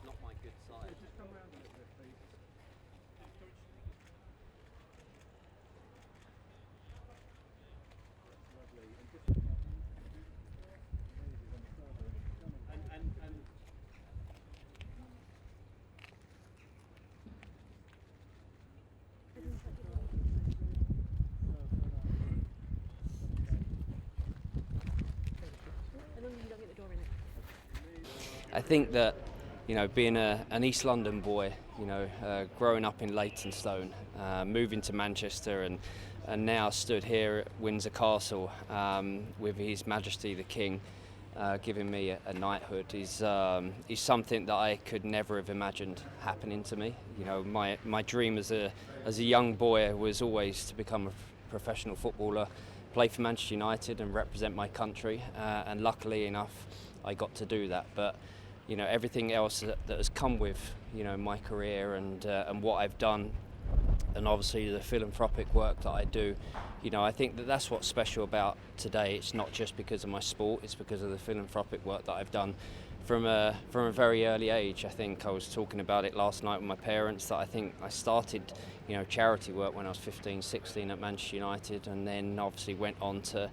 Not my good side. I think that, being an East London boy, growing up in Leytonstone, moving to Manchester and now stood here at Windsor Castle with His Majesty the King giving me a knighthood is something that I could never have imagined happening to me. My dream as a young boy was always to become a professional footballer, play for Manchester United and represent my country, and luckily enough I got to do that. But everything else that has come with my career and what I've done, and obviously the philanthropic work that I do, I think that's what's special about today. It's not just because of my sport, it's because of the philanthropic work that I've done from a very early age. I think I was talking about it last night with my parents, that I think I started charity work when I was 15, 16 at Manchester United, and then obviously went on to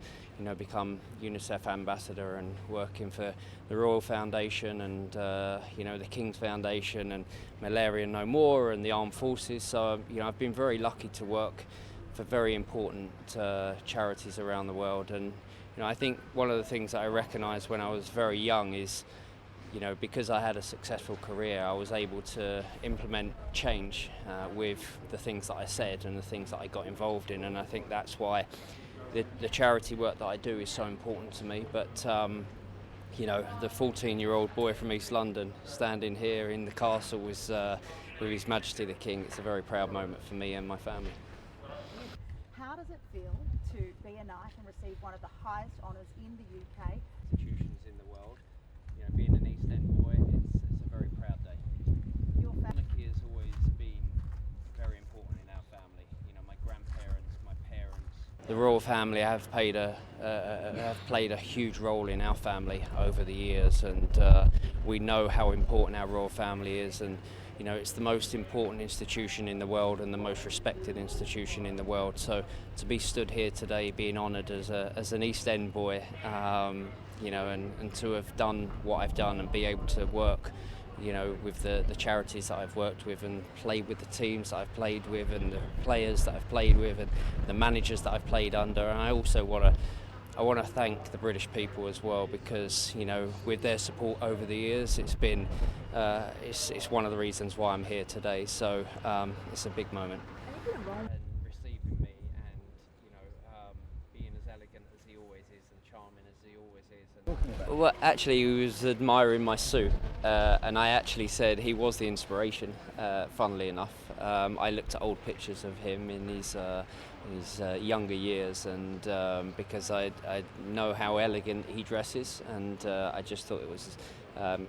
become UNICEF ambassador and working for the Royal Foundation and the King's Foundation and Malaria No More and the Armed Forces. So I've been very lucky to work for very important charities around the world. And I think one of the things that I recognised when I was very young is because I had a successful career, I was able to implement change with the things that I said and the things that I got involved in. And I think that's why the charity work that I do is so important to me. But the 14-year-old boy from East London standing here in the castle with His Majesty the King, it's a very proud moment for me and my family. How does it feel to be a knight and receive one of the highest honours in the UK? Institutions in the world. Being an East End boy, it's a very proud day. Your Monarchy has always been very important in our family. My grandparents, my parents. The royal family have played a huge role in our family over the years, and we know how important our royal family is. And it's the most important institution in the world and the most respected institution in the world. So to be stood here today, being honoured as an East End boy, and to have done what I've done and be able to work, with the charities that I've worked with and played with the teams that I've played with and the players that I've played with and the managers that I've played under. And I also want to thank the British people as well, because with their support over the years, it's been it's one of the reasons why I'm here today. So it's a big moment. And receiving me and being as elegant as he always is and charming as he always is. Well, actually, he was admiring my suit, and I actually said he was the inspiration. Funnily enough, I looked at old pictures of him in his younger years, and because I know how elegant he dresses, and I just thought it was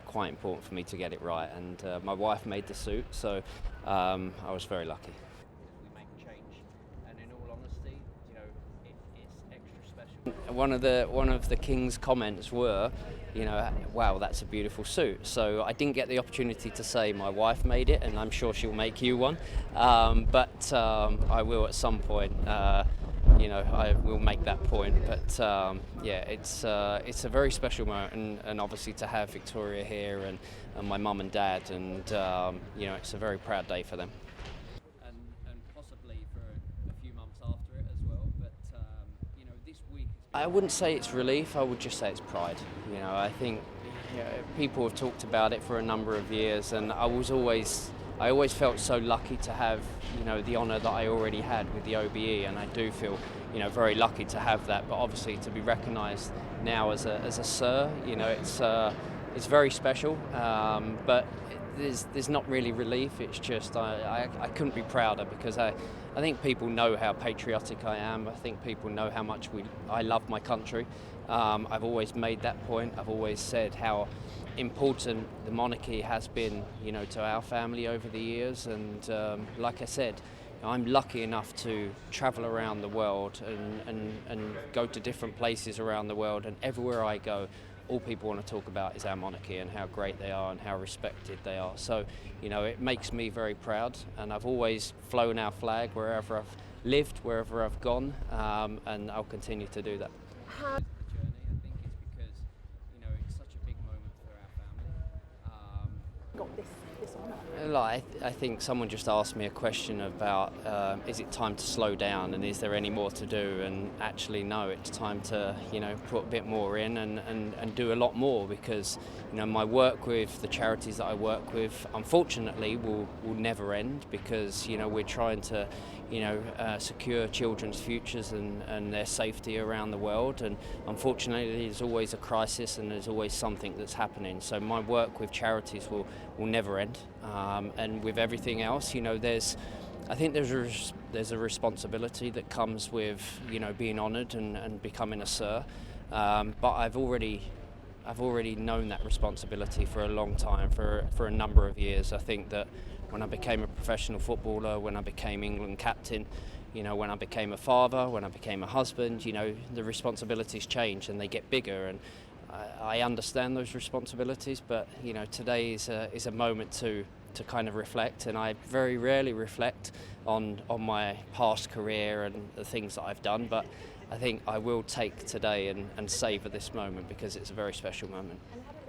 quite important for me to get it right. And my wife made the suit, so I was very lucky. We make change, and in all honesty, it's extra special. One of the King's comments were, wow, that's a beautiful suit. So I didn't get the opportunity to say my wife made it, and I'm sure she'll make you one. But I will at some point. I will make that point. But it's a very special moment, and obviously to have Victoria here and my mum and dad, and it's a very proud day for them. And possibly for a few months after it as well. But this week. I wouldn't say it's relief. I would just say it's pride. I think people have talked about it for a number of years, and I always felt so lucky to have the honour that I already had with the OBE, and I do feel very lucky to have that. But obviously to be recognised now as a Sir, it's very special. But there's not really relief. It's just I couldn't be prouder, because I think people know how patriotic I am. I think people know how much I love my country. I've always made that point. I've always said how important the monarchy has been, to our family over the years. And like I said, I'm lucky enough to travel around the world and go to different places around the world, and everywhere I go, all people want to talk about is our monarchy and how great they are and how respected they are. So, it makes me very proud, and I've always flown our flag wherever I've lived, wherever I've gone, and I'll continue to do that. How- Journey, I think it's because, it's such a big moment for our family. Got this honour. I think someone just asked me a question about is it time to slow down and is there any more to do, and actually no, it's time to put a bit more in and do a lot more, because my work with the charities that I work with unfortunately will never end, because we're trying to secure children's futures and their safety around the world, and unfortunately there's always a crisis and there's always something that's happening. So my work with charities will never end, and with everything else, I think there's a responsibility that comes with being honoured and becoming a sir, but I've already known that responsibility for a long time, for a number of years. I think that when I became a professional footballer, when I became England captain, when I became a father, when I became a husband, the responsibilities change and they get bigger, and I understand those responsibilities, but today is a moment to kind of reflect, and I very rarely reflect on my past career and the things that I've done, but I think I will take today and savour this moment, because it's a very special moment. And how did